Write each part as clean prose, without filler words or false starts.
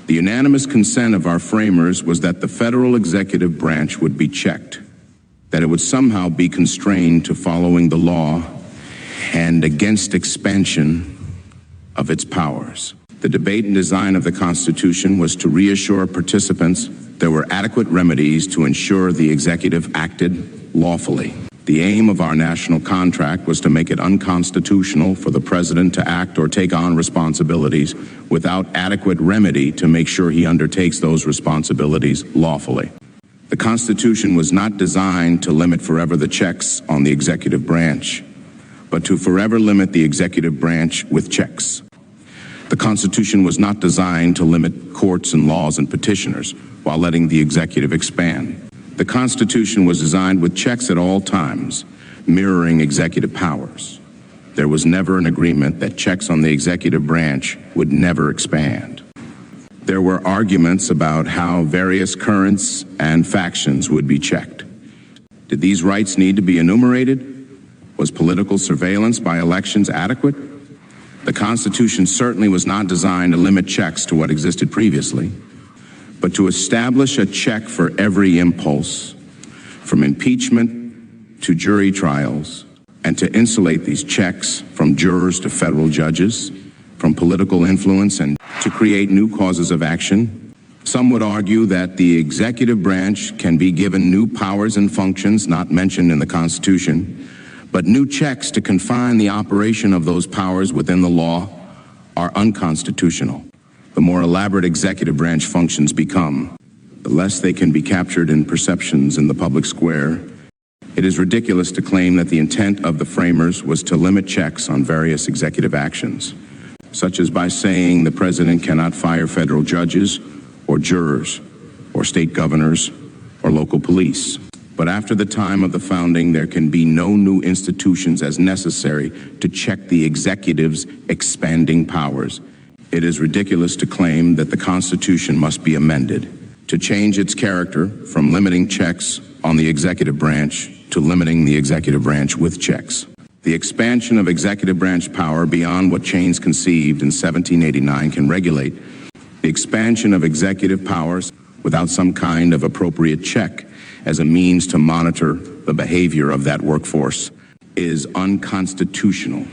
The unanimous consent of our framers was that the federal executive branch would be checked, that it would somehow be constrained to following the law and against expansion of its powers. The debate and design of the Constitution was to reassure participants there were adequate remedies to ensure the executive acted lawfully. The aim of our national contract was to make it unconstitutional for the president to act or take on responsibilities without adequate remedy to make sure he undertakes those responsibilities lawfully. The Constitution was not designed to limit forever the checks on the executive branch, but to forever limit the executive branch with checks. The Constitution was not designed to limit courts and laws and petitioners while letting the executive expand. The Constitution was designed with checks at all times, mirroring executive powers. There was never an agreement that checks on the executive branch would never expand. There were arguments about how various currents and factions would be checked. Did these rights need to be enumerated? Was political surveillance by elections adequate? The Constitution certainly was not designed to limit checks to what existed previously, but to establish a check for every impulse, from impeachment to jury trials, and to insulate these checks from jurors to federal judges, from political influence, and to create new causes of action. Some would argue that the executive branch can be given new powers and functions not mentioned in the Constitution, but new checks to confine the operation of those powers within the law are unconstitutional. The more elaborate executive branch functions become, the less they can be captured in perceptions in the public square. It is ridiculous to claim that the intent of the framers was to limit checks on various executive actions, such as by saying the president cannot fire federal judges or jurors or state governors or local police. But after the time of the founding, there can be no new institutions as necessary to check the executive's expanding powers. It is ridiculous to claim that the Constitution must be amended to change its character from limiting checks on the executive branch to limiting the executive branch with checks. The expansion of executive branch power beyond what Chains conceived in 1789 can regulate the expansion of executive powers without some kind of appropriate check as a means to monitor the behavior of that workforce is unconstitutional.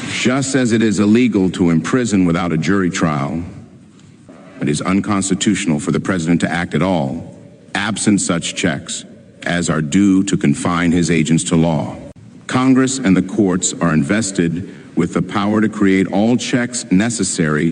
Just as it is illegal to imprison without a jury trial, it is unconstitutional for the president to act at all, absent such checks as are due to confine his agents to law. Congress and the courts are invested with the power to create all checks necessary